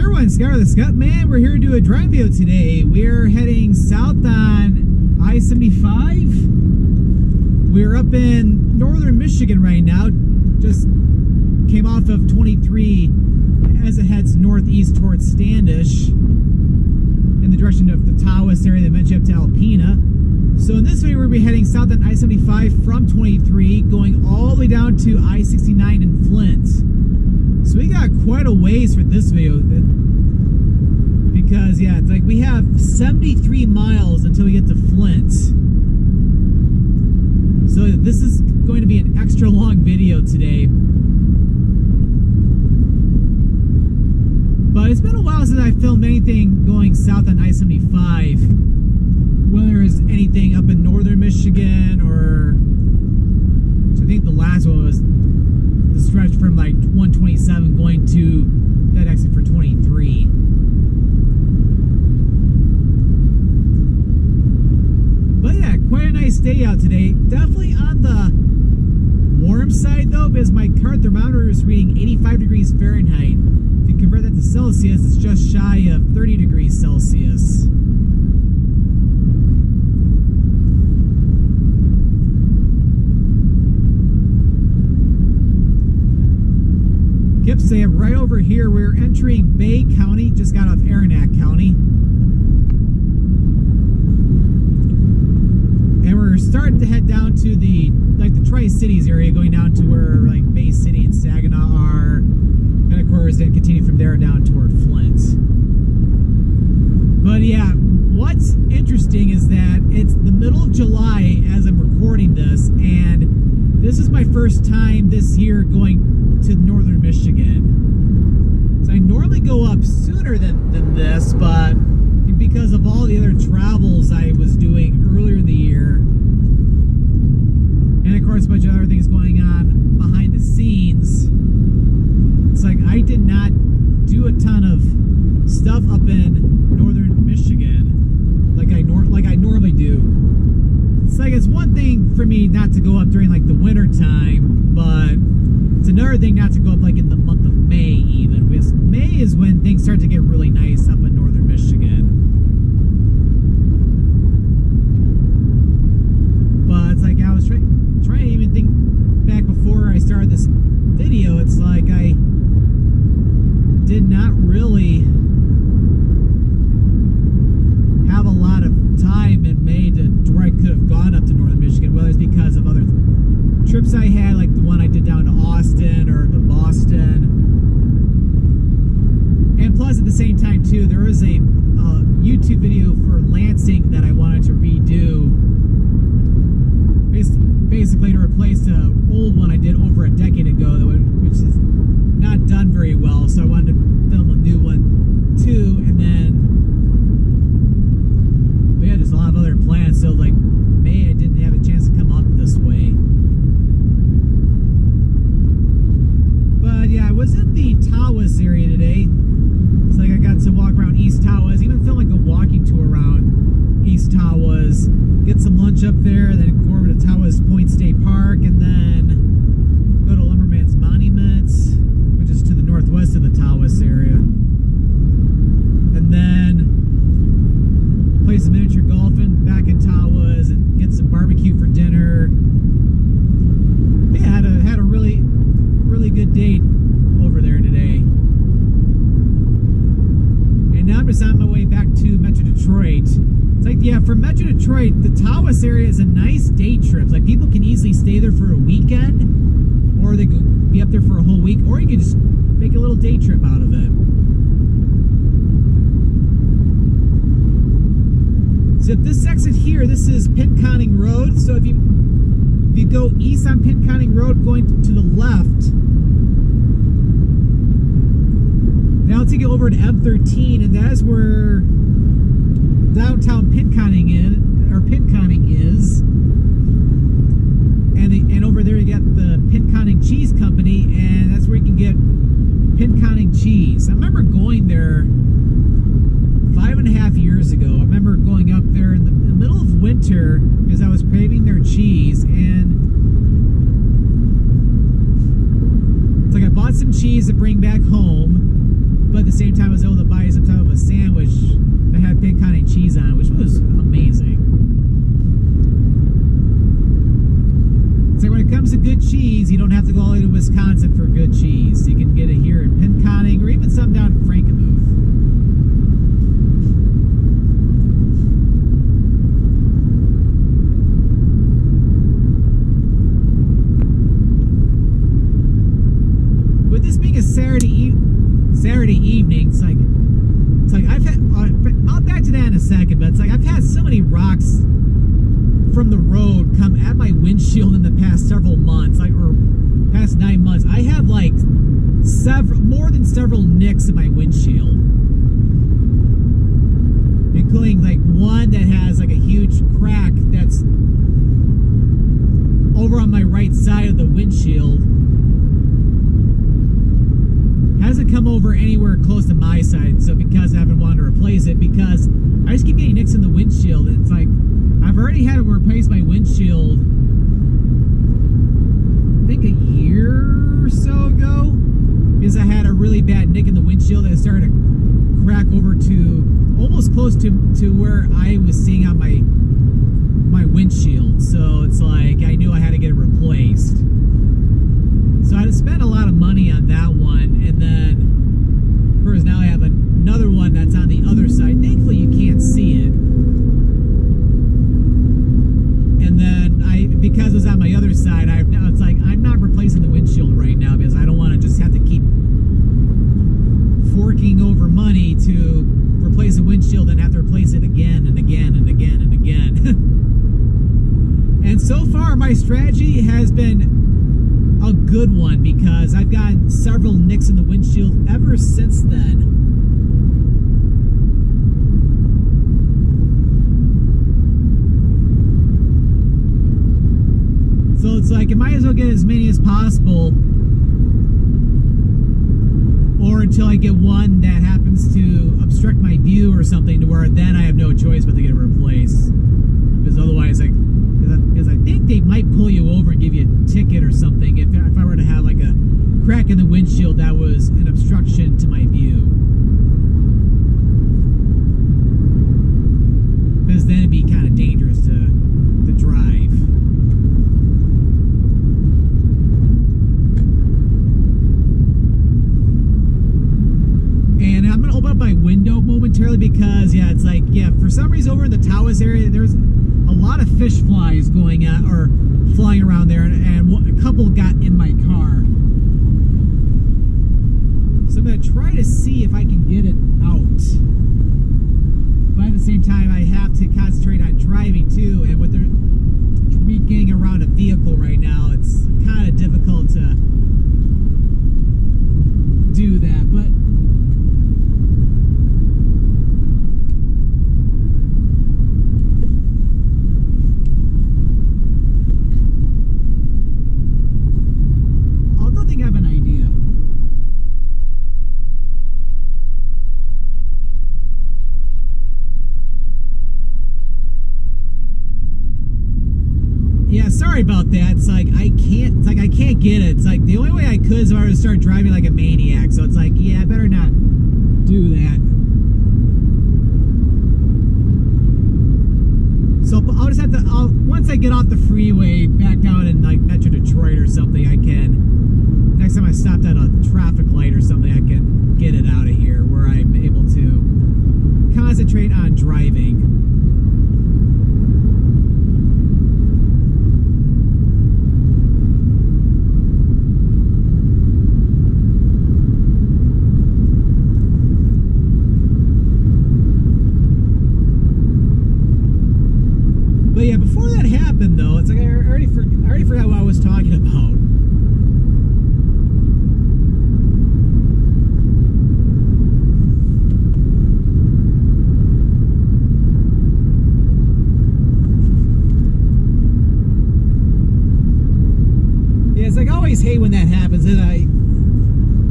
everyone, Scott the Scottman. We're here to do a drive video today. We're heading south on I-75. We're up in northern Michigan right now. Just came off of 23 as it heads northeast towards Standish in the direction of the Tawas area that meant you up to Alpena. So in this video, we're going to be heading south on I-75 from 23, going all the way down to I-69 in Flint. So we got quite a ways for this video, because yeah, it's like we have 73 miles until we get to Flint. So this is going to be an extra long video today. But it's been a while since I filmed anything going south on I-75. Whether it's anything up in northern Michigan or, so I think the last one was the stretch from like 127 going to that exit for 23. But yeah, quite a nice day out today. Definitely on the warm side though, because my car thermometer is reading 85 degrees Fahrenheit. If you convert that to Celsius, it's just shy of 30 degrees Celsius. Say right over here, we're entering Bay County, just got off Aranac County, and we're starting to head down to the Tri-Cities area, going down to where like Bay City and Saginaw are, and of course then continue from there down toward Flint. But yeah, what's interesting is that it's the middle of July as I'm recording this, and this is my first time this year going to northern Michigan. So I normally go up sooner than this, but because of all the other travels I was doing earlier in the year, and of course a bunch of other things going on behind the scenes, it's like I did not do a ton of stuff up in northern Michigan like I normally do. It's like it's one thing for me not to go up during like the winter time, but it's another thing not to go up like in the month of May even, because May is when things start to get really nice up in northern Michigan. But it's like I was trying to even think back before I started this video, it's like I did not really have a lot of time in May to where I could have gone up to northern Michigan, whether it's because of other trips I had, like the one I did down to Austin or to Boston. And plus at the same time too, there was a YouTube video for Lansing that I wanted to redo, basically to replace the old one I did over a decade ago, which is not done very well, so I wanted to film a new one too. And then we had just a lot of other plans, so like May I didn't have a chance to come up this way. But yeah, I was in the Tawas area today. It's like I got to walk around East Tawas, even film like a walking tour around East Tawas, get some lunch up there, then go over to Tawas Point State Park, and then go to Lumberman's Monument, which is to the northwest of the Tawas area. And then play some miniature golfing back in Tawas and get some barbecue for dinner. Yeah, had a really good day over there today. And now I'm just on my way back to Metro Detroit. It's like, yeah, from Metro Detroit, the Tawas area is a nice day trip. Like, people can easily stay there for a weekend, or they could be up there for a whole week, or you can just make a little day trip out of it. So if this exit here, this is Pinconning Road. So if you go east on Pinconning Road, going to the left, now I'll take you over to M13, and that is where downtown Pinconning is. And over there you got the Pinconning Cheese Company, and that's where you can get Pinconning cheese. I remember going there 5.5 years ago. I remember going up there in the middle of winter because I was craving their cheese, and it's like I bought some cheese to bring back home, but at the same time I was able to buy some type of a sandwich that had pecan and cheese on it, which was amazing. So when it comes to good cheese, you don't have to go all the way to Wisconsin for good cheese. You can get it here in Pinconning or even some down in Frankenmuth. With this being a Saturday evening, it's like I've had. I'll back to that in a second, but it's like I've had so many rocks from the road come at my windshield in the past several months, or past 9 months. I have like more than several nicks in my windshield, including like one that has like a huge crack that's over on my right side of the windshield. Hasn't come over anywhere close to my side, so because I haven't wanted to replace it, because I just keep getting nicks in the windshield. It's like I've already had to replace my windshield, I think a year or so ago, because I had a really bad nick in the windshield that started to crack over to almost close to where I was seeing on my windshield. So it's like I knew I had to get it replaced. So I had to spend a lot of money on that one, and then of course now I have another one that's on the other side. Thankfully you can't see it. And then because it was on my other side, it's like I'm not replacing the windshield right now because I don't want to just have to keep forking over money to replace a windshield and have to replace it again and again and again and again. And so far my strategy has been a good one, because I've gotten several nicks in the windshield ever since then. So it's like I might as well get as many as possible, or until I get one that happens to obstruct my view or something, to where then I have no choice but to get it replaced. Because otherwise, because I think they might pull you over and give you a ticket or something if I were to have like a crack in the windshield that was an obstruction to my view. Because then it'd be kind of dangerous to drive. And I'm going to open up my window momentarily because, yeah, it's like, yeah, for some reason over in the Tawas area, there's a lot of fish flies going on, or flying around there, and a couple got in my car. So I'm going to try to see if I can get it out. But at the same time, I have to concentrate on driving too, and with me getting around a vehicle right now, it's kind of difficult to do that. But sorry about that. It's like I can't get it. It's like the only way I could is if I were to start driving like a maniac. So it's like, yeah, I better not do that. So I'll just have to, once I get off the freeway back down in like Metro Detroit or something, I can, next time I stopped at a traffic light or something, I can get it out of here where I'm able to concentrate on driving. But yeah, before that happened, though, it's like I already forgot what I was talking about. Yeah, it's like I always hate when that happens, that I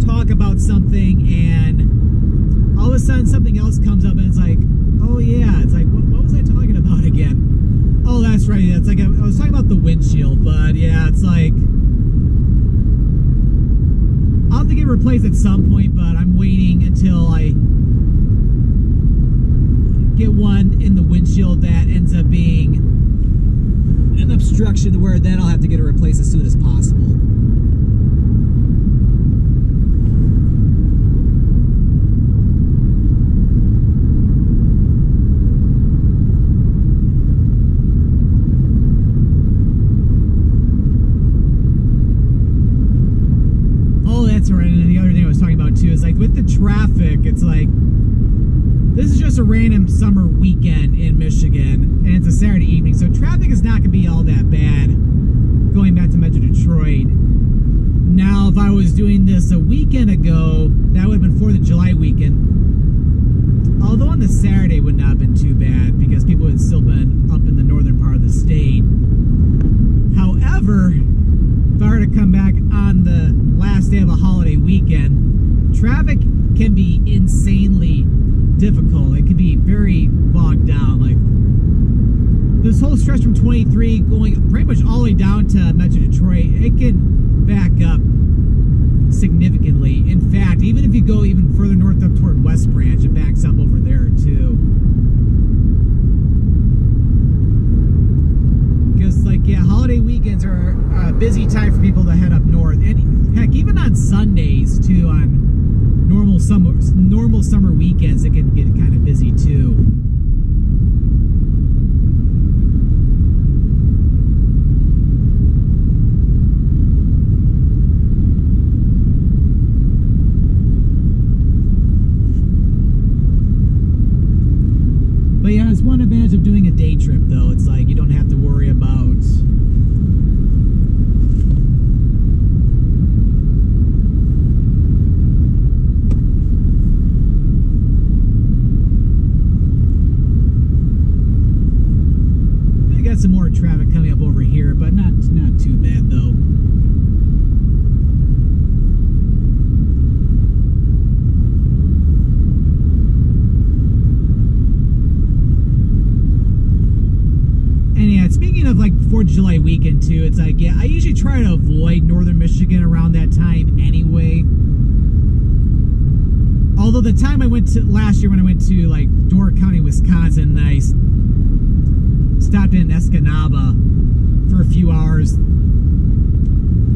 talk about something and all of a sudden something else comes up and it's like, oh yeah, it's like, what was I talking about again? Oh, that's right. It's like I was talking about the windshield, but yeah, it's like I'll have to get replaced replaced at some point, but I'm waiting until I get one in the windshield that ends up being an obstruction, to where then I'll have to get it replaced as soon as possible. With the traffic, it's like, this is just a random summer weekend in Michigan, and it's a Saturday evening, so traffic is not going to be all that bad going back to Metro Detroit. Now, if I was doing this a weekend ago, that would have been 4th of July weekend. Although on the Saturday would not have been too bad, because people had still been up in the northern part of the state. However, if I were to come back on the last day of a holiday weekend, traffic can be insanely difficult. It can be very bogged down. Like, this whole stretch from 23 going pretty much all the way down to Metro Detroit, it can back up significantly. In fact, even if you go even further north up toward West Branch, it backs up over there too. Because, like, yeah, holiday weekends are a busy time for people to head up north. And heck, even on Sundays too, on normal summer weekends, it can get kind of busy too. But yeah, it's one advantage of doing a day trip though. It's like you don't have to worry about some more traffic coming up over here, but not too bad though. And yeah, speaking of like 4th of July weekend too, it's like, yeah, I usually try to avoid northern Michigan around that time anyway. Although the time I went to last year, when I went to like Door County, Wisconsin, I stopped in Saginaw for a few hours.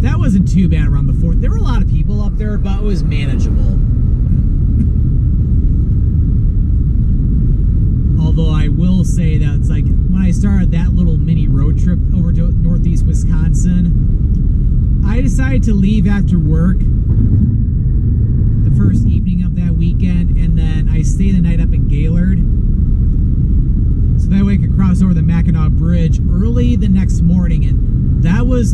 That wasn't too bad around the 4th. There were a lot of people up there, but it was manageable. Although I will say that it's like, when I started that little mini road trip over to northeast Wisconsin, I decided to leave after work the first evening of that weekend, and then I stayed the night up in Gaylord. So that way I could cross over the Mackinac Bridge early the next morning, and that was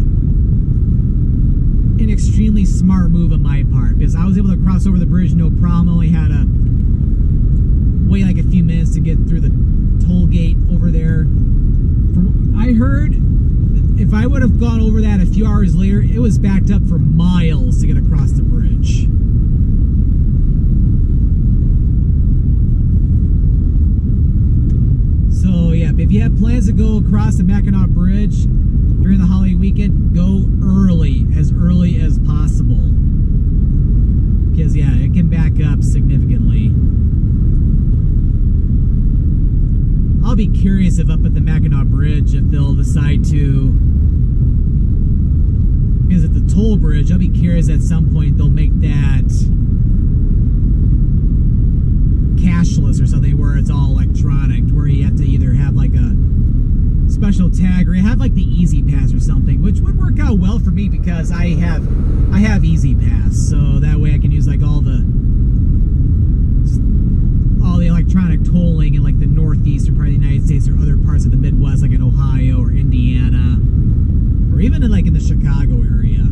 an extremely smart move on my part, because I was able to cross over the bridge no problem. Only had to wait like a few minutes to get through the toll gate over there. I heard if I would have gone over that a few hours later, it was backed up for miles to get across the bridge. So yeah, if you have plans to go across the Mackinac Bridge during the holiday weekend, go early as possible. Because yeah, it can back up significantly. I'll be curious if up at the Mackinac Bridge, if they'll decide to, because at the toll bridge, I'll be curious at some point they'll make that cashless or something, where it's all electronic, where you have to either have like a special tag or you have like the Easy Pass or something, which would work out well for me because I have Easy Pass, so that way I can use like all the electronic tolling in like the northeastern part of the United States or other parts of the Midwest, like in Ohio or Indiana, or even in like in the Chicago area.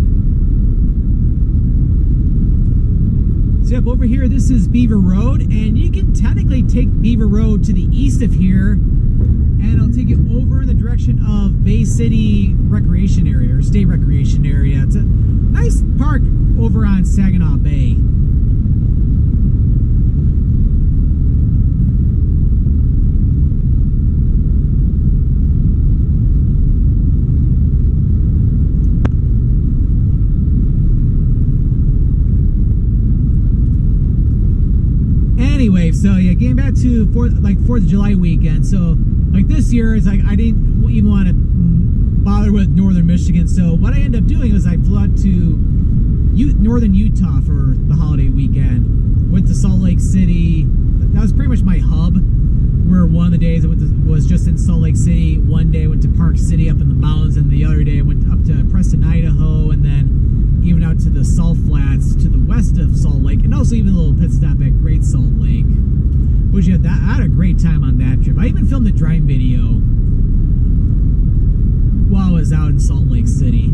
So yep, over here this is Beaver Road, and you can technically take Beaver Road to the east of here, and I'll take you over in the direction of Bay City Recreation Area, or State Recreation Area. It's a nice park over on Saginaw Bay. anyway, so yeah, getting back to 4th of July weekend. So like this year, it's like I didn't even want to bother with northern Michigan. So what I ended up doing was I flew out to northern Utah for the holiday weekend. Went to Salt Lake City. That was pretty much my hub. Where one of the days I went to, was just in Salt Lake City. One day I went to Park City up in the mountains, and the other day I went up to Preston, Idaho, and then even out to the Salt Flats to the west of Salt Lake, and also even a little pit stop at Great Salt Lake. Which I had a great time on that trip. I even filmed the driving video while I was out in Salt Lake City.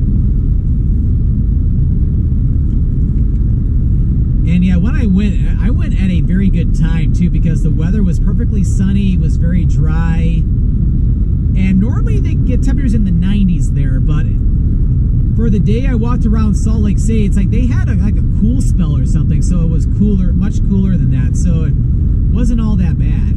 And yeah, when I went at a very good time too, because the weather was perfectly sunny, was very dry, and normally they get temperatures in the 90s there, but for the day I walked around Salt Lake City, it's like they had like a cool spell or something, so it was cooler, much cooler than that, so it wasn't all that bad.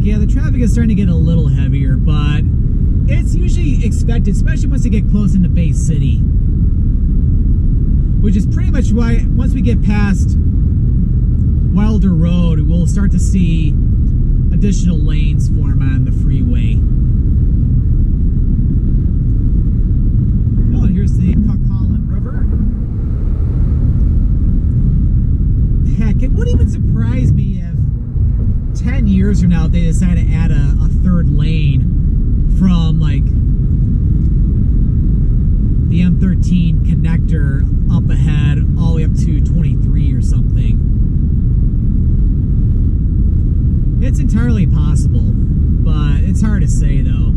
Yeah, the traffic is starting to get a little heavier, but it's usually expected, especially once they get close into Bay City. Which is pretty much why, once we get past Wilder Road, we'll start to see additional lanes form on the freeway. Oh, and here's the Cucaulin River. Heck, it wouldn't even surprise me if 10 years from now, they decide to add a third lane from like the M13 connector up ahead all the way up to 23 or something. It's entirely possible, but it's hard to say though.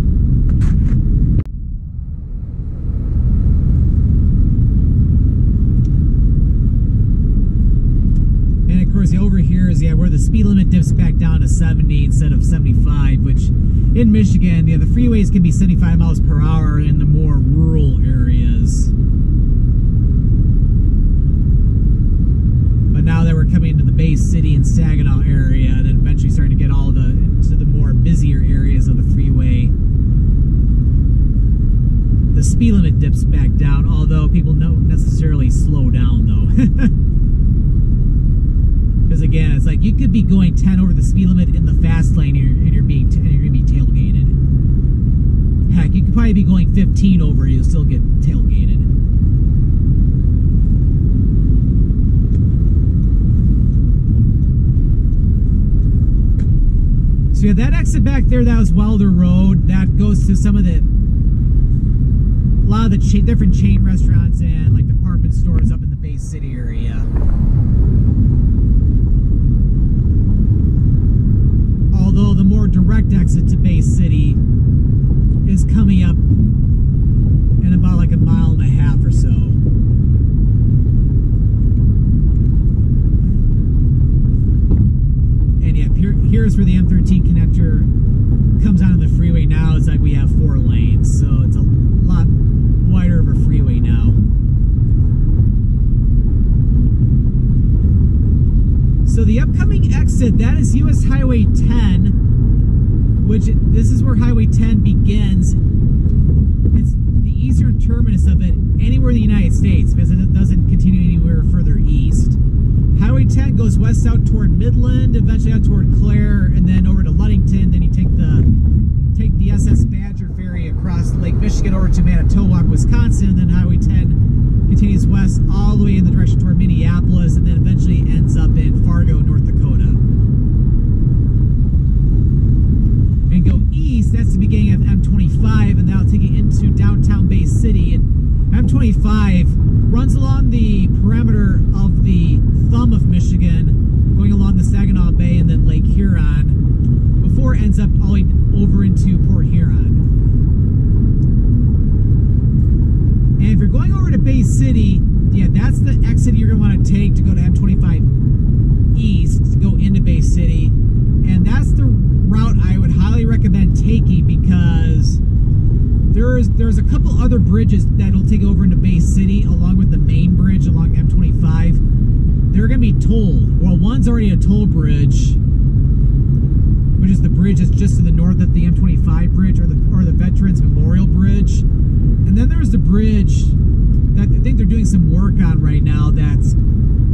Over here is where the speed limit dips back down to 70 instead of 75, which in Michigan, the freeways can be 75 miles per hour in the more rural areas. But now that we're coming into the Bay City and Saginaw area, and then eventually starting to get into the more busier areas of the freeway, the speed limit dips back down, although people don't necessarily slow down though. Because again, it's like you could be going 10 over the speed limit in the fast lane, and you're going to be tailgated. Heck, you could probably be going 15 over, and you'll still get tailgated. So yeah, that exit back there, that was Wilder Road. That goes to some of a lot of the different chain restaurants and like department stores up in the Bay City area. Although the more direct exit to Bay City is coming up in about like a mile and a half or so. And yeah, here's where the M13 connector comes out of the freeway now. It's like we have 4 lanes, so it's a lot wider of a freeway now. So the upcoming exit, that is US Highway 10, which this is where Highway 10 begins. It's the eastern terminus of it anywhere in the United States, because it doesn't continue anywhere further east. Highway 10 goes west out toward Midland, eventually out toward Clare, and then over to Ludington. Then you take the SS Badger ferry across Lake Michigan over to Manitowoc, Wisconsin, and then Highway 10 continues west all the way in the direction toward Minneapolis, and then eventually ends up in Fargo, North Dakota. And go east, that's the beginning of M25, and that'll take you into downtown Bay City. And M25 runs along the perimeter of the thumb of Michigan, going along the Saginaw Bay and then Lake Huron, before it ends up all the way over into Port Huron. And if you're going over to Bay City, yeah, that's the exit you're going to want to take to go to M25 East, to go into Bay City. And that's the route I would highly recommend taking, because there's a couple other bridges that'll take over into Bay City, along with the main bridge along M25. They're going to be tolled. Well, one's already a toll bridge, bridge that's just to the north of the M25 bridge, or the Veterans Memorial Bridge. And then there's the bridge that I think they're doing some work on right now. That's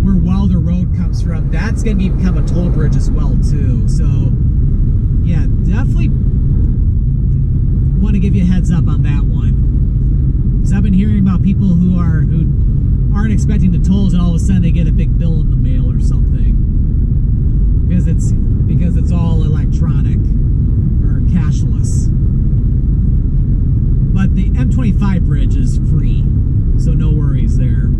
where Wilder Road comes from. That's going to become a toll bridge as well too. So yeah, definitely want to give you a heads up on that one. So I've been hearing about people who aren't expecting the tolls, and all of a sudden they get a big bill in the mail or something because it's all electronic or cashless. But the M25 bridge is free, so no worries there.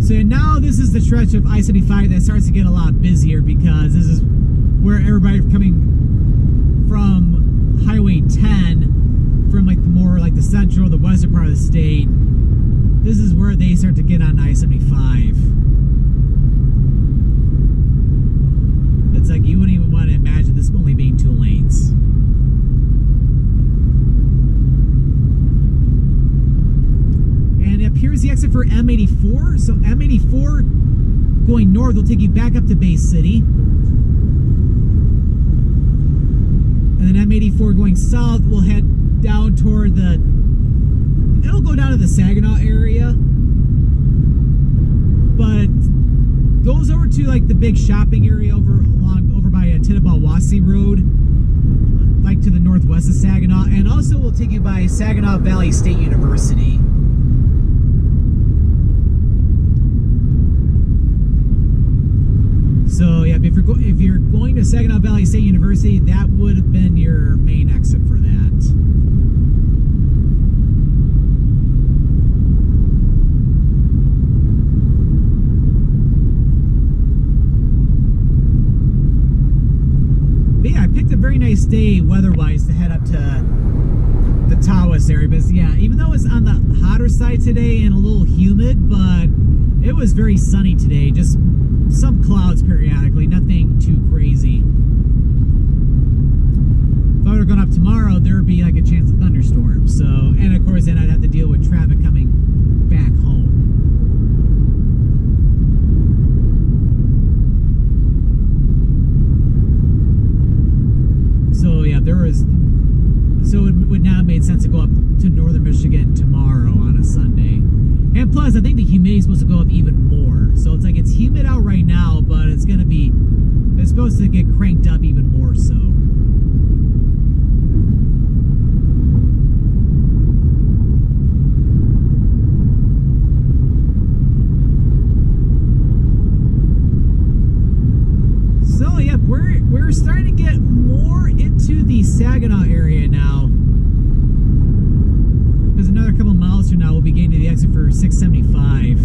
So now this is the stretch of I-75 that starts to get a lot busier, because this is where everybody coming from Highway 10, from like the central, the western part of the state. This is where they start to get on I-75. It's like you wouldn't even want to imagine this only being 2 lanes. And up here's the exit for M84. So M84 going north will take you back up to Bay City. And then M84 going south will head down toward it'll go down to the Saginaw area. But goes over to like the big shopping area over by Zilwaukee Road, like to the northwest of Saginaw, and also will take you by Saginaw Valley State University. So yeah, if you're going to Saginaw Valley State University, that would have been your main exit for that. But yeah, I picked a very nice day weather-wise to head up to the Tawas area. But yeah, even though it's on the hotter side today and a little humid, but it was very sunny today. Just some clouds periodically, nothing too crazy. If I were going up tomorrow, there would be like a chance of thunderstorms. So, and of course, then I'd have to deal with traffic coming back home. So yeah, so it would now have made sense to go up to northern Michigan tomorrow on a Sunday. And plus, I think the humidity is supposed to go up even more. So it's like it's humid out right now, but it's supposed to get cranked up even more so. So yeah, we're starting to get more into the Saginaw area now. There's another couple miles from now, we'll be getting to the exit for 675.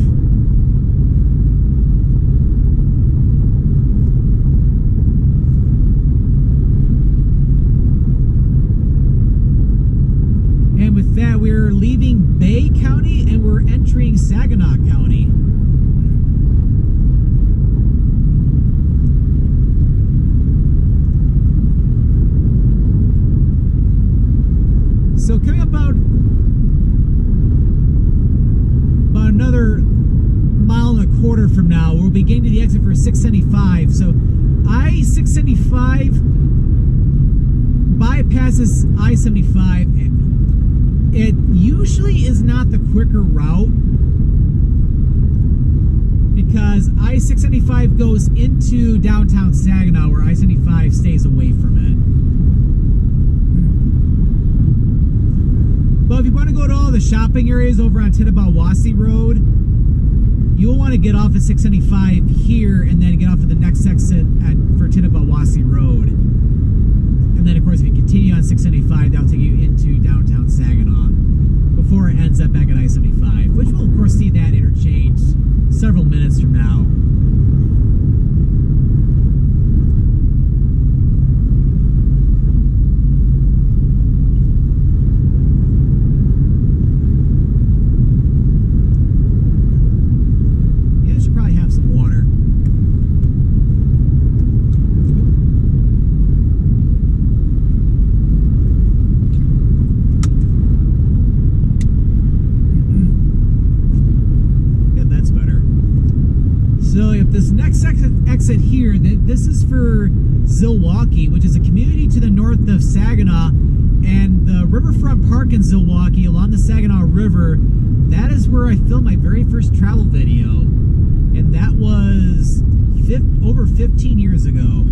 And with that, we're leaving Bay County and we're entering Saginaw County. So coming up about another mile and a quarter from now, we'll be getting to the exit for 675. So I-675 bypasses I-75. It usually is not the quicker route because I-675 goes into downtown Saginaw, where I-75 stays away from it. But if you want to go to all the shopping areas over on Zilwaukee Road, you'll want to get off at 675 here and then get off at the next exit for Zilwaukee Road. And then, of course, if you continue on 675, that'll take you into downtown Saginaw before it ends up back at I-75, which will, of course, see that interchange several minutes from now. exit here, this is for Zilwaukee, which is a community to the north of Saginaw, and the riverfront park in Zilwaukee along the Saginaw River. That is where I filmed my very first travel video, and that was over 15 years ago.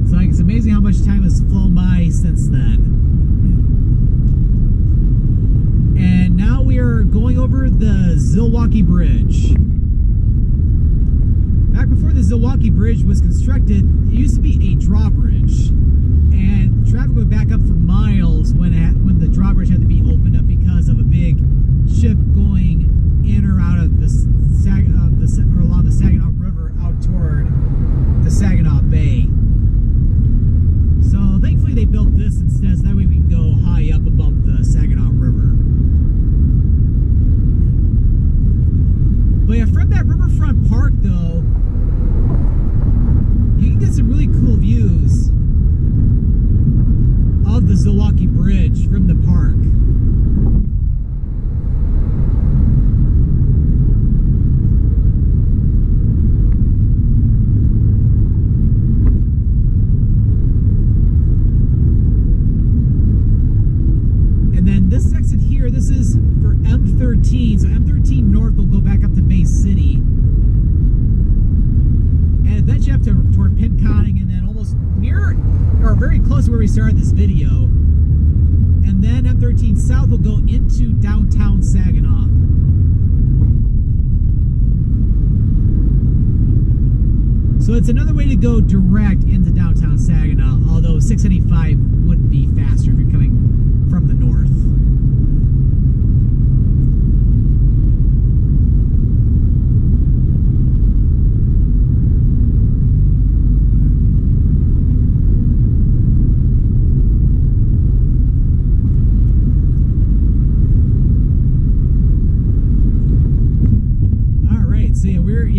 So like, it's amazing how much time has flown by since then. And now we are going over the Zilwaukee Bridge. Back before the Zilwaukee Bridge was constructed, it used to be a drawbridge, and traffic would back up for miles when the drawbridge had to be opened up because of a big ship going in or out of or along the Saginaw River out toward the Saginaw Bay. So thankfully they built this instead, so that way we can go high up above the Saginaw River. But yeah, from that riverfront park though, you can get some really cool views of the Zilwaukee Bridge from the park. This exit here, this is for M13, so M13 North will go back up to Bay City, and eventually up toward Pinconning, and then almost near, or very close to where we started this video, and then M13 South will go into downtown Saginaw. So it's another way to go direct into downtown Saginaw, although 675 would be faster if you're coming from the north.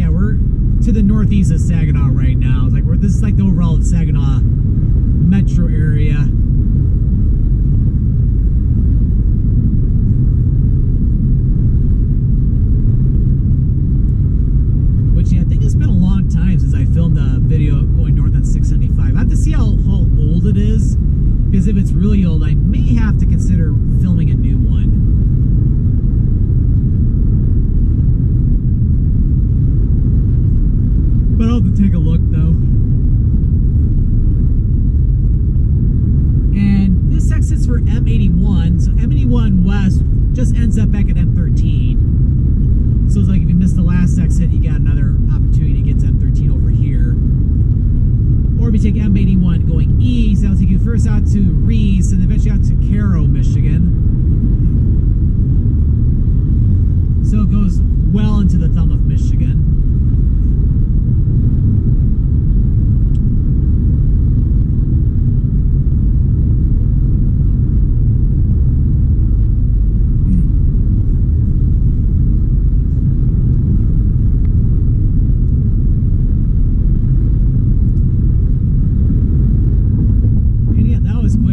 We're to the northeast of Saginaw right now. It's like this is like the overall Saginaw metro area. Which, yeah, I think it's been a long time since I filmed a video going north on 675. I have to see how old it is, because if it's really old, I may have to consider filming a new one. But I'll have to take a look though. And this exit's for M81, so M81 West just ends up back at M13. So it's like if you missed the last exit, you got another opportunity to get to M13 over here. Or if you take M81 going east, that'll take you first out to Reese and eventually out to Caro, Michigan. So it goes well into the thumb of Michigan.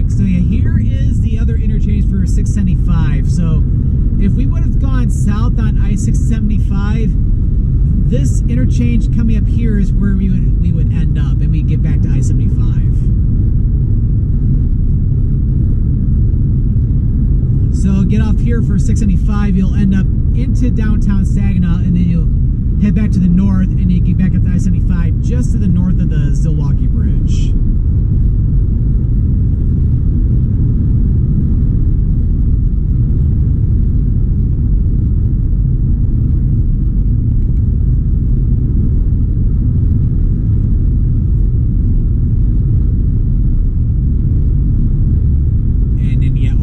So yeah, here is the other interchange for 675. So if we would have gone south on I-675, this interchange coming up here is where we would end up, and we get back to I-75. So get off here for 675, you'll end up into downtown Saginaw, and then you'll head back to the north, and you get back up to I-75 just to the north of the Zilwaukee Bridge.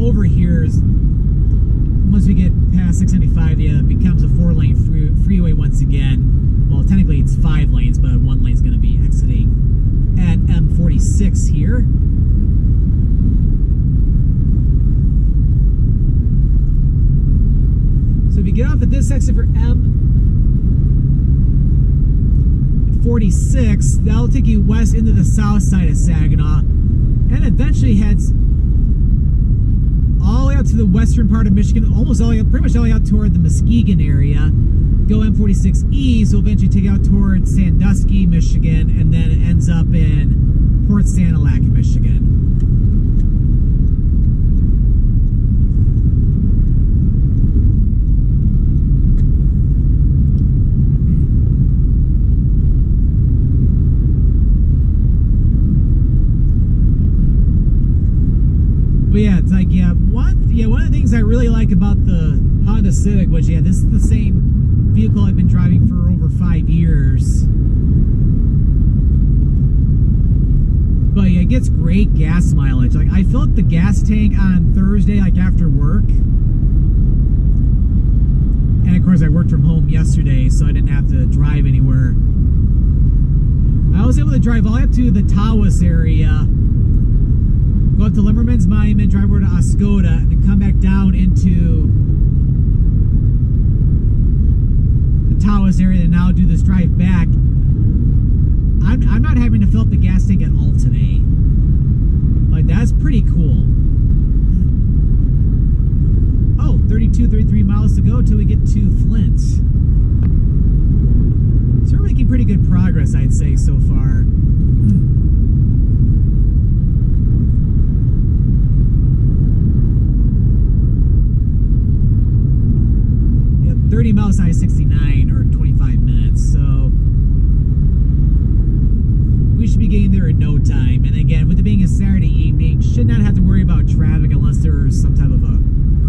Over here is, once we get past 675, yeah, it becomes a 4-lane freeway once again. Well, technically it's 5 lanes, but one lane's going to be exiting at M46 here. So if you get off at this exit for M46, that'll take you west into the south side of Saginaw, and eventually heads all the way out to the western part of Michigan, almost all the way, pretty much all the way out toward the Muskegon area. go M46 so eventually take out towards Sandusky, Michigan, and then it ends up in Port Sanilac, Michigan. But yeah, it's like, one of the things I really like about the Honda Civic was, this is the same vehicle I've been driving for over 5 years. But yeah, it gets great gas mileage. Like, I filled up the gas tank on Thursday, like after work. And of course, I worked from home yesterday, so I didn't have to drive anywhere. I was able to drive all the way up to the Tawas area, go up to Limmerman's Monument, drive over to Oscoda, and then come back down into the Tawas area, and now do this drive back. I'm not having to fill up the gas tank at all today. Like, that's pretty cool. Oh, 33 miles to go till we get to Flint. So we're making pretty good progress, I'd say, so far. Yep, 30 miles to I-69, or 25 minutes, so we should be getting there in no time. And again, with it being a Saturday evening, should not have to worry about traffic unless there's some type of a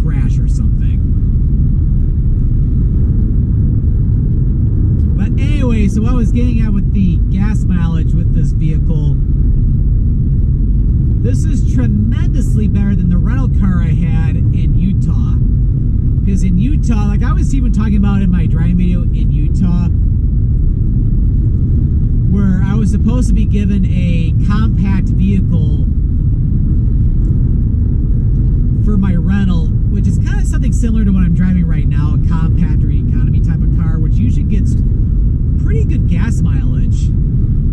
crash or something. But anyway, so what I was getting at with the gas mileage with this vehicle, this is tremendously better than the rental car I had in Utah. Because in Utah, like I was even talking about in my driving video in Utah, where I was supposed to be given a compact vehicle for my rental, which is kind of something similar to what I'm driving right now, a compact or economy type of car, which usually gets pretty good gas mileage.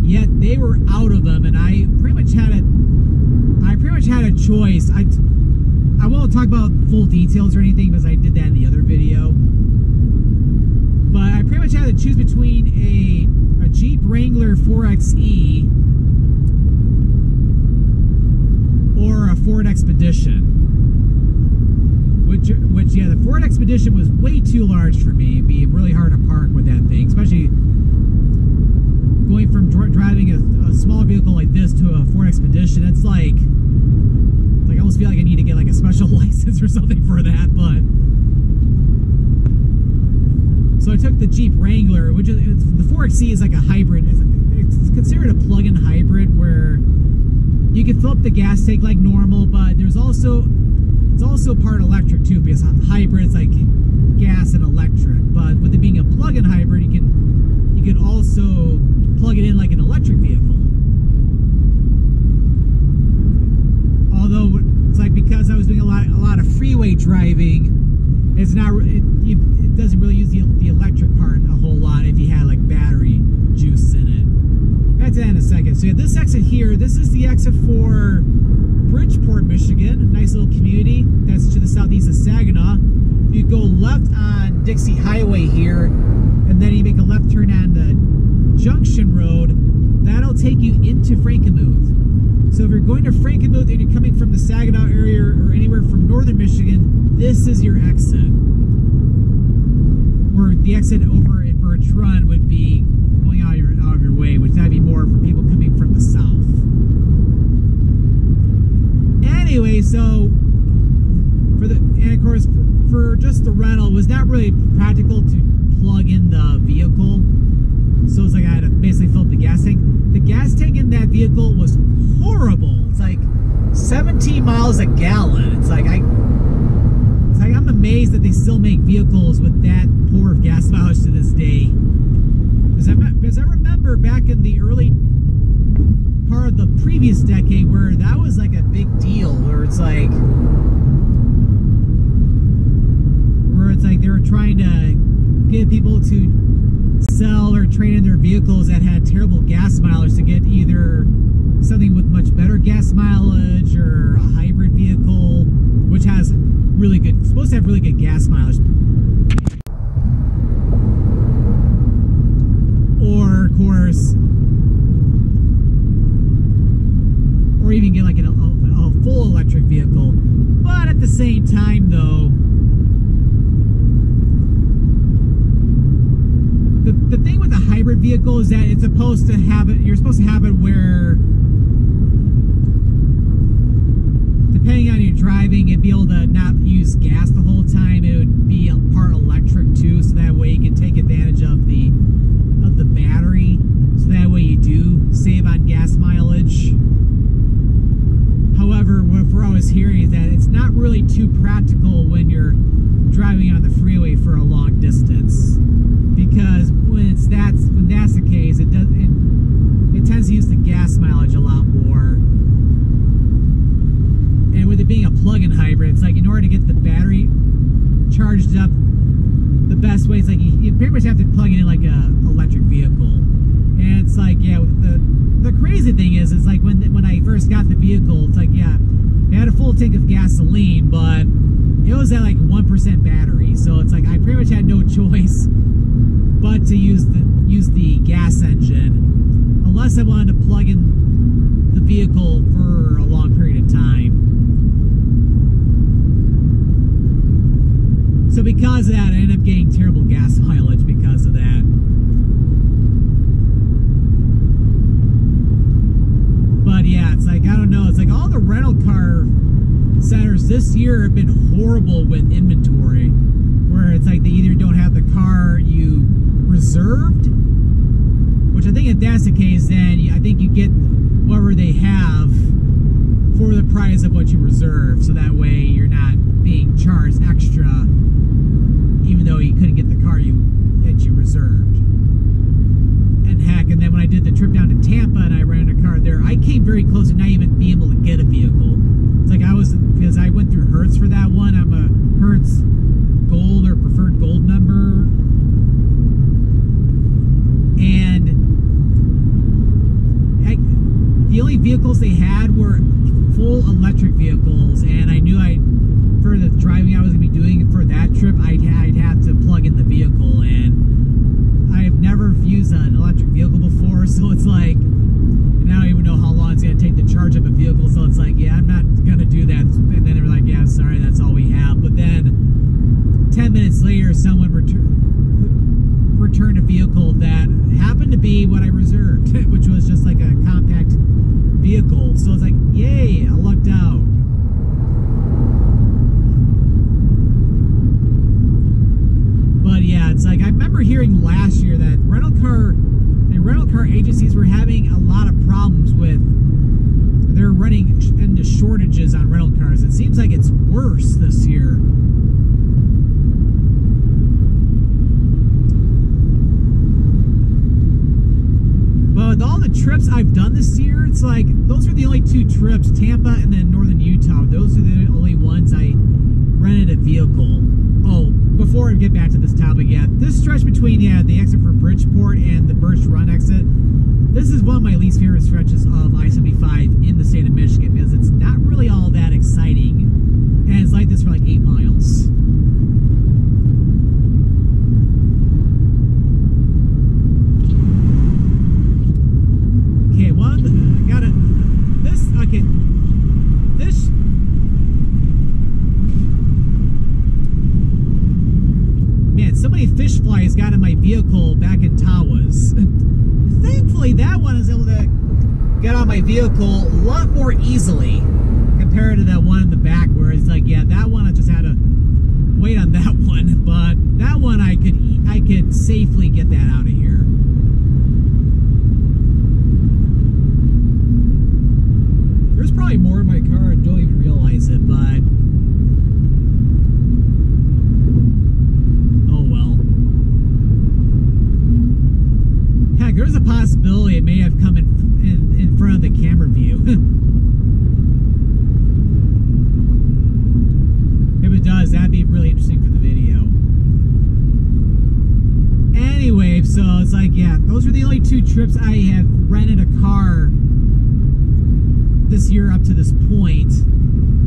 Yet they were out of them, and I pretty much had a choice. I won't talk about full details or anything because I did that in the other video. But I pretty much had to choose between a Jeep Wrangler 4xe or a Ford Expedition. Which yeah, the Ford Expedition was way too large for me. It'd be really hard to park with that thing, especially going from driving a small vehicle like this to a Ford Expedition. It's like I almost feel like I need to get like a special license or something for that. But so I took the Jeep Wrangler, which is the 4xe is like a hybrid. It's considered a plug-in hybrid where you can fill up the gas tank like normal, but it's also part electric too, because hybrid is like gas and electric. But with it being a plug-in hybrid, you can also plug it in like an electric vehicle. Although it's like, because I was doing a lot of freeway driving, it doesn't really use the electric part a whole lot if you had like battery juice in it. Back to that in a second. So yeah, this exit here, this is the exit for Bridgeport, Michigan, a nice little community that's to the southeast of Saginaw. You go left on Dixie Highway here, and then you make a left turn on the Junction Road. That'll take you into Frankenmuth. So if you're going to Frankenmuth and you're coming from the Saginaw area or anywhere from northern Michigan, this is your exit. Or the exit over at Birch Run would be going out of your way, which that'd be more for people coming from the south. Anyway, so and of course for just the rental, it was not really practical to plug in the vehicle. So it's like I had to basically fill up the gas tank. The gas tank in that vehicle was horrible. It's like 17 miles a gallon. It's like I'm amazed that they still make vehicles with that poor of gas mileage to this day. Because I remember back in the early part of the previous decade where that was like a big deal, where it's like they were trying to get people to sell or trade in their vehicles that had terrible gas mileage to get either something with much better gas mileage or a hybrid vehicle, which has really good, supposed to have really good gas mileage. the same time, though, the thing with a hybrid vehicle is that it's supposed to have it. You're supposed to have it where, depending on your driving, it'd be able to not use gas the whole time. It would be a part electric too, so that way you can take advantage of the battery. So that way you do save on gas mileage. However, what I was hearing is that it's not really too practical when you're driving on the freeway for a long distance, because when that's the case, it tends to use the gas mileage a lot more. And with it being a plug-in hybrid, it's like in order to get the battery charged up, the best way is like you pretty much have to plug it in like a electric vehicle. And it's like, yeah, the crazy thing is like when I first got the vehicle, it's like, yeah, it had a full tank of gasoline, but it was at like 1% battery. So it's like I pretty much had no choice but to use the gas engine, unless I wanted to plug in the vehicle for a long period of time. So because of that, I ended up getting terrible gas mileage because of that. But yeah, it's like, I don't know, it's like all the rental car centers this year have been horrible with inventory, where it's like they either don't have the car you reserved, which I think if that's the case, then I think you get whatever they have for the price of what you reserve, so that way you're not being charged extra even though you couldn't get the car that you reserved. And heck, and then when I did the trip down to Tampa and I rented a car there, I came very close to not even being able to get a vehicle. It's like because I went through Hertz for that one. I'm a Hertz Gold or Preferred Gold member. And the only vehicles they had were full electric vehicles, and I knew for the driving I was going to be doing for that trip, I'd have to plug in the vehicle, and I've never used an electric vehicle before, so it's like, and I don't even know how long it's going to take to charge up a vehicle, so it's like, yeah, I'm not going to do that. And then they were like, yeah, sorry, that's all we have. But then 10 minutes later, someone returned a vehicle that happened to be what I reserved, which was just like a compact vehicle. So it's like, yay, I lucked out. But yeah, it's like I remember hearing last year that rental car agencies were having a lot of problems with, they're running into shortages on rental cars. It seems like it's worse this year. But with all the trips I've done this year, it's like those are the only two trips, Tampa and then northern Utah. Those are the only ones I rented a vehicle. Oh, before I get back to this topic, yeah, this stretch between, the exit for Bridgeport and the Birch Run exit, this is one of my least favorite stretches of I-75 in the state of Michigan, because it's not really all that exciting, and it's like this for like 8 miles. So many fish flies got in my vehicle back in Tawas. Thankfully, that one is able to get on my vehicle a lot more easily compared to that one in the back, where it's like, yeah, that one I just had to wait on that one, but that one I could safely get that out of here. There's probably more in my car and don't even realize it, but there's a possibility it may have come in front of the camera view. If it does, that'd be really interesting for the video. Anyway, so it's like, yeah, those are the only 2 trips I have rented a car this year up to this point.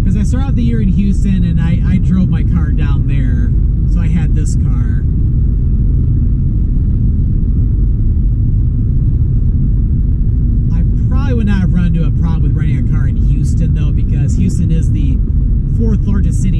Because I started out the year in Houston and I drove my car down there. So I had this car. I would not have run into a problem with renting a car in Houston, though, because Houston is the 4th largest city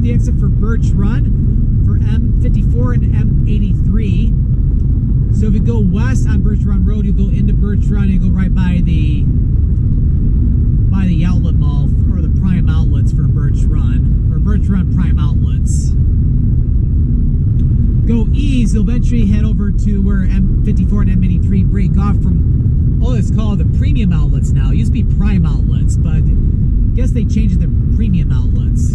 the exit for Birch Run for M54 and M83. So if you go west on Birch Run Road, you go into Birch Run and you go right by the outlet mall or the prime outlets for Birch Run, or Birch Run prime outlets. Go east, you'll eventually head over to where M54 and M83 break off from, oh, it's called the premium outlets now. It used to be prime outlets, but I guess they changed it to premium outlets.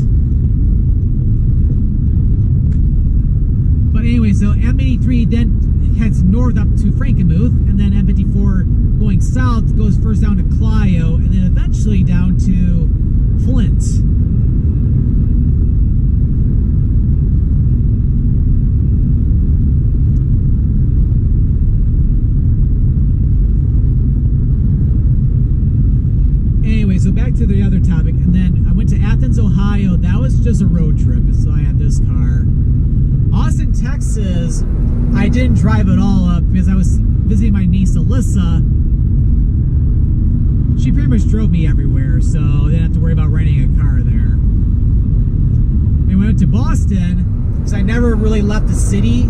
But anyway, so M83 then heads north up to Frankenmuth, and then M54 going south goes first down to Clio, and then eventually down to Flint. Anyway, so back to the other topic, and then I went to Athens, Ohio. That was just a road trip, so I had this car. Austin, Texas, I didn't drive at all up because I was visiting my niece Alissa. She pretty much drove me everywhere, so I didn't have to worry about renting a car there. And we went to Boston because I never really left the city.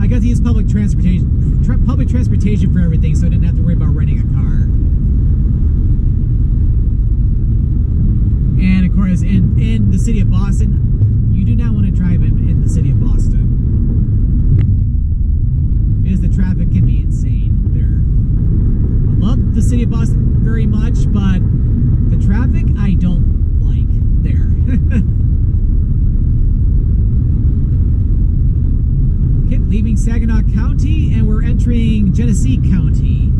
I got to use public transportation for everything, so I didn't have to worry about renting a car. And of course, in the city of Boston, you do not want to drive in the city of Boston, because the traffic can be insane there. I love the city of Boston very much, but the traffic I don't like there. Okay, leaving Saginaw County, and we're entering Genesee County.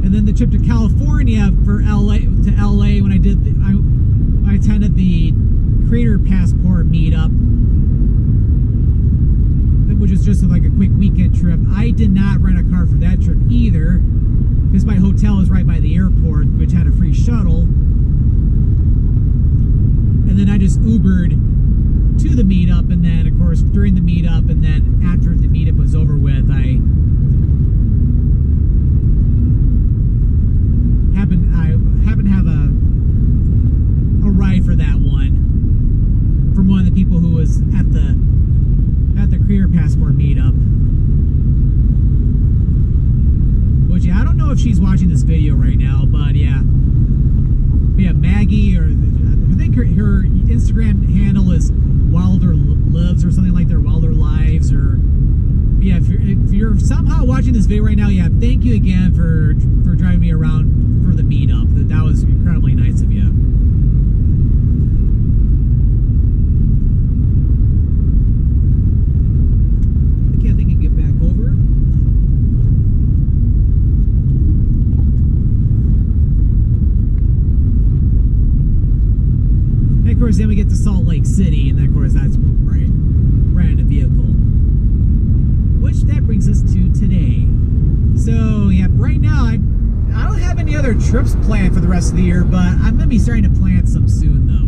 And then the trip to California for LA when I attended the Creator Passport meetup, which was just like a quick weekend trip. I did not rent a car for that trip either, because my hotel was right by the airport, which had a free shuttle. And then I just Ubered to the meetup, and then of course during the meetup, and then after the meetup was over with, I happened to have a ride for that one from one of the people who was at the Career Passport meetup. Which, yeah, I don't know if she's watching this video right now, but yeah, Maggie, or I think her Instagram handle is Wilder Lives or something like that, Wilder Lives, or yeah. If you're somehow watching this video right now, yeah, thank you again for driving me around for the meetup. That was incredibly nice of you. Okay, I think I can get back over. And of course, then we get to Salt Lake City, and of course, that's right in a vehicle. Which that brings us to today. So yeah, right now I don't have any other trips planned for the rest of the year, but I'm going to be starting to plan some soon, though.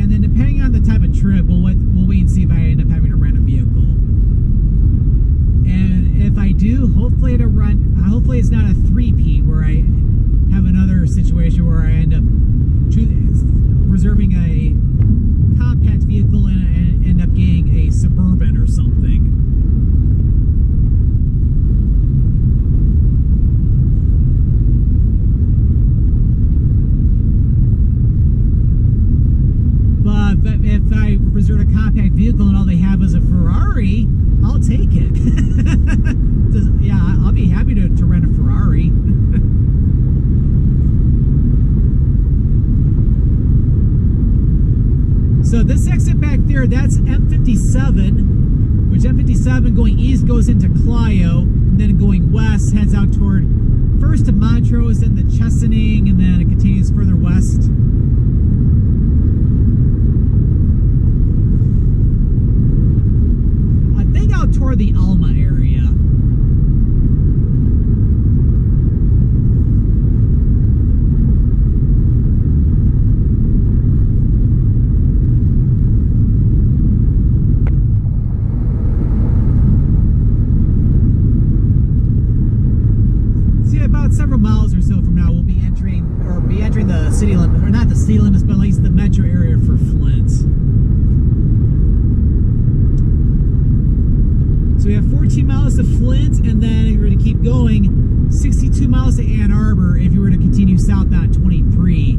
And then depending on the type of trip, we'll wait and see if I end up having to rent a vehicle. And if I do, hopefully it's not a three-peat where I have another situation where I end up reserving a compact vehicle and end up getting a Suburban or something. But if I reserve a compact vehicle and all they have is a Ferrari, I'll take it. Yeah, I'll be happy to rent a Ferrari. So this exit back there, that's M57, which M57 going east goes into Clio, and then going west heads out toward first to Montrose, then to Chesaning, and then it continues further west. I think out toward the Alma area. city limits, or not the city limits, but at least the metro area for Flint. So we have 14 miles to Flint, and then if you were to keep going, 62 miles to Ann Arbor if you were to continue south on 23.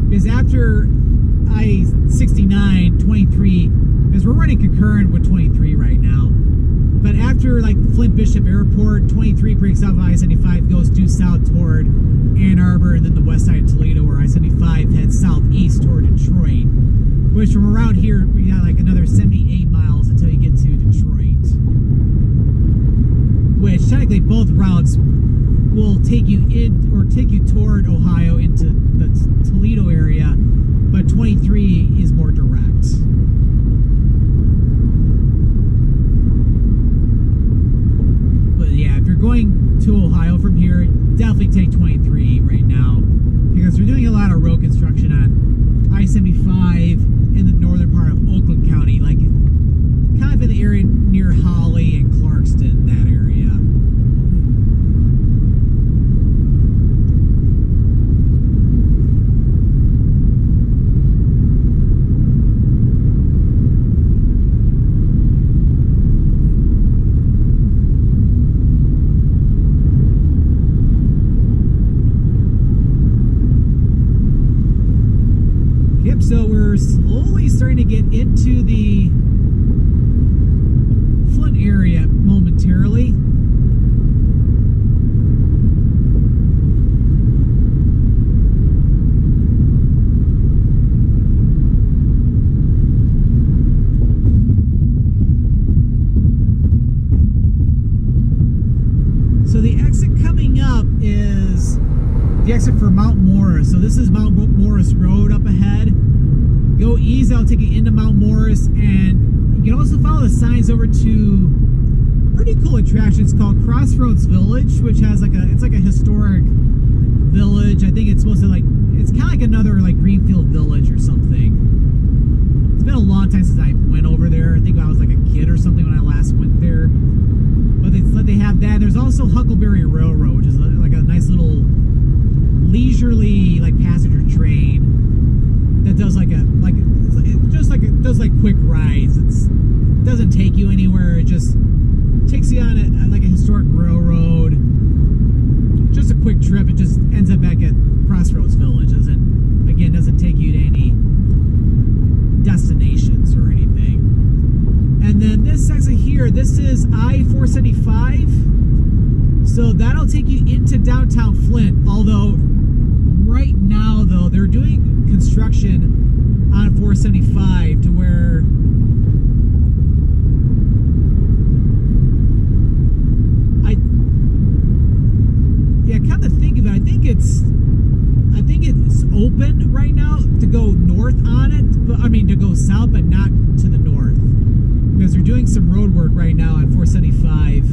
Because after I-69, 23, because we're running concurrent with 23 right now, but after like Flint Bishop Airport, 23 breaks off I-75, goes due south toward Ann Arbor, and then the west side of Toledo, where I-75 heads southeast toward Detroit, which from around here, we got like another 78 miles until you get to Detroit, which technically both routes will take you in, or take you toward Ohio into the Toledo area, but 23 is more direct. But yeah, if you're going to Ohio from here, definitely take 23 right now, because we're doing a lot of road construction on I-75 in the northern part of Oakland County, like kind of in the area near Holly and Clarkston, that area. So we're slowly starting to get into the Flint area momentarily. So the exit coming up is the exit for Mount Morris. So this is Mount Morris Road up ahead. Go east, I'll take you into Mount Morris, and you can also follow the signs over to pretty cool attractions called Crossroads Village, which has like it's like a historic village. I think it's supposed to it's kind of like another like Greenfield Village or something. It's been a long time since I went over there. I think I was like a kid or something when I last went there. But they have that. There's also Huckleberry Railroad, which is like a nice little leisurely like passenger train that does does quick rides. It doesn't take you anywhere. It just takes you on like a historic railroad. Just a quick trip. It just ends up back at Crossroads Village. Doesn't take you to any destinations or anything. And then this exit here, this is I-475. So that'll take you into downtown Flint. Although right now though they're doing construction on 475 to where come to think of it, I think it's open right now to go north on it, but I mean to go south, but not to the north, because they're doing some road work right now on 475.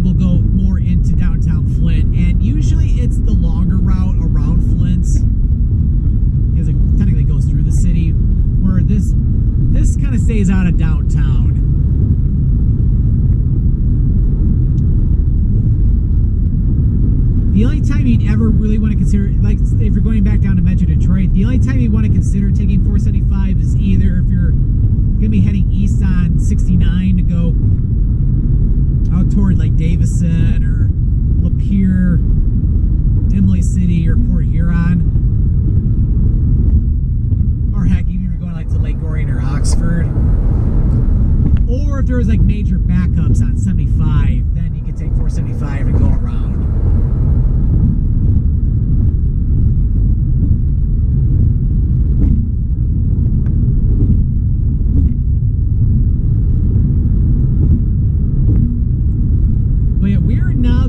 Will go more into downtown Flint, and usually it's the longer route around Flint because it technically goes through the city, where this kind of stays out of downtown. The only time you'd ever really want to consider, like if you're going back down to Metro Detroit, the only time you want to consider taking 475 is either if you're going to be heading east on 69 to go out toward like Davison or Lapeer, Imlay City, or Port Huron, or heck, even if you're going like to Lake Orion or Oxford, or if there was like major backups on 75, then you can take 475 and go around.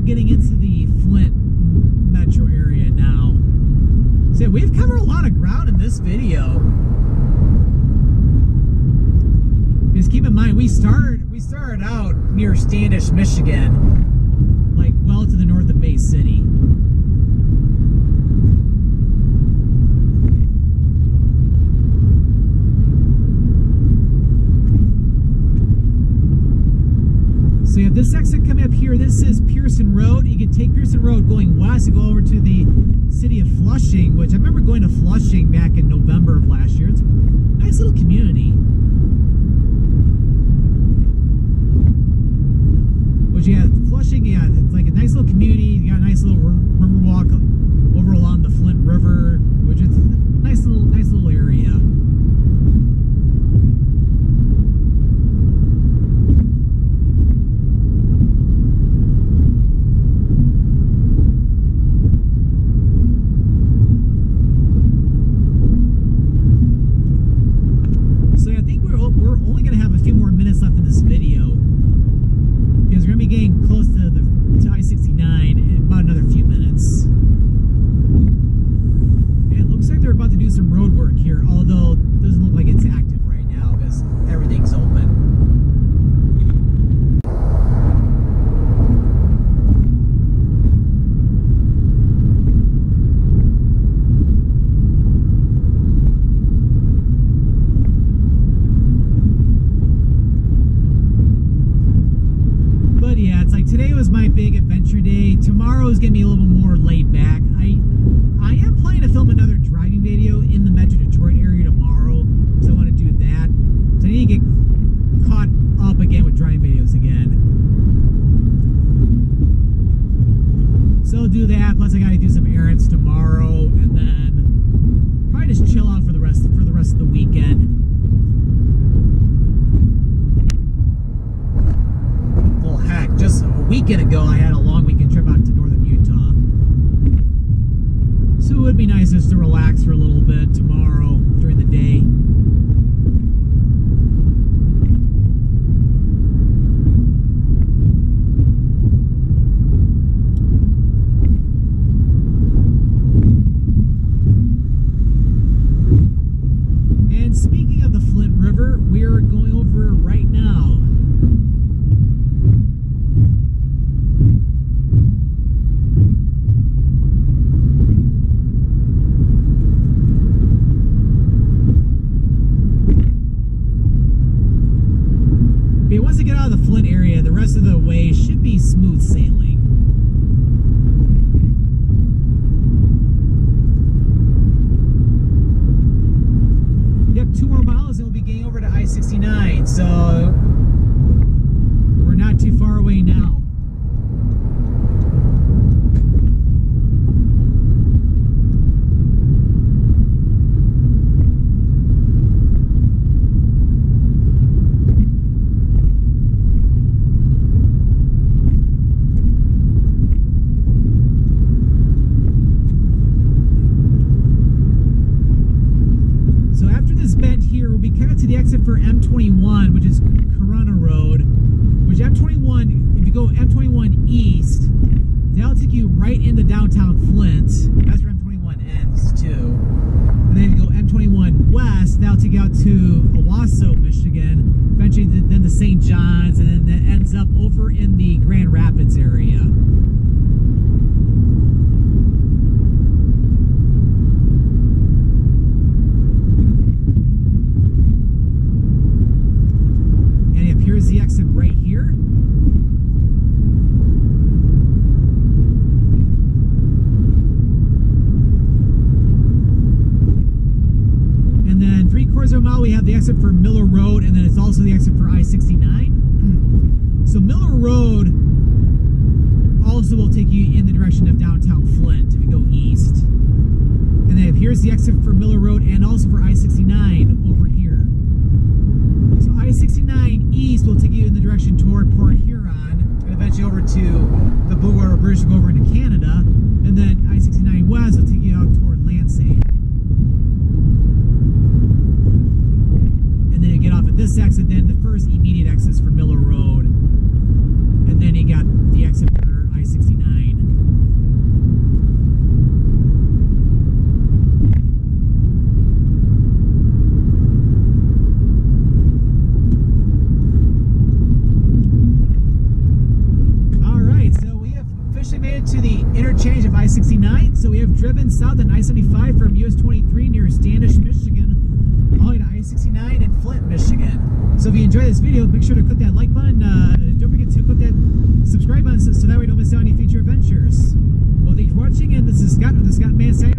Getting into the Flint metro area now. So we've covered a lot of ground in this video. Just keep in mind we started out near Standish, Michigan, like well to the north of Bay City. take Pearson Road going west and go over to the city of Flushing, which I remember going to Flushing back in November of last year. It's a nice little community. Which, yeah, Flushing, yeah, it's like a nice little community. You got a nice little river walk over along the Flint River, which is a nice little area. So yeah, I think we're only going to have a few more minutes left in this video, because we're going to be getting close to I-69 in about another few minutes. Yeah, it looks like they're about to do some road work here, although it doesn't look like it's active right now because everything's open. Today was my big adventure day. Tomorrow is going to be a little more laid back. I am planning to film another driving video in the Metro Detroit area tomorrow, so I want to do that. So I need to get caught up again with driving videos again. So I'll do that. Plus I got to do some errands tomorrow, and then probably just chill out for the rest of the weekend. Well, heck, just a weekend ago I had a long weekend trip out to northern Utah. So it would be nice just to relax for a little bit tomorrow during the day. And speaking of the Flint River, we are going over it right now. Once you get out of the Flint area, the rest of the way should be smooth sailing. Yep, 2 more miles and we'll be getting over to I-69, so we're not too far away now. To the exit for M21, which is Corona Road, which M21, if you go M21 east, that'll take you right into downtown Flint. That's where M21 ends too. And then if you go M21 west, that'll take you out to Owasso, Michigan, eventually then to St. John's, and then that ends up over in the Grand Rapids area. Here's the exit right here. And then 3/4 of a mile we have the exit for Miller Road, and then it's also the exit for I-69. So Miller Road also will take you in the direction of downtown Flint if you go east. And then here's the exit for Miller Road and also for I-69 over here. So I-69 east will take you in the direction toward Port Huron, and eventually over to the Blue Water Bridge to go over into Canada, and then I-69 west will take you out toward Lansing. And then you get off at this exit, then the first immediate exit for Miller Road, and then you got the exit for I-69. To the interchange of I-69, so we have driven south on I-75 from US 23 near Standish, Michigan, all the way to I-69 in Flint, Michigan. So if you enjoy this video, make sure to click that like button. Don't forget to click that subscribe button so that way you don't miss out on any future adventures. Well, thanks for watching, and this is Scott with the Scottman895.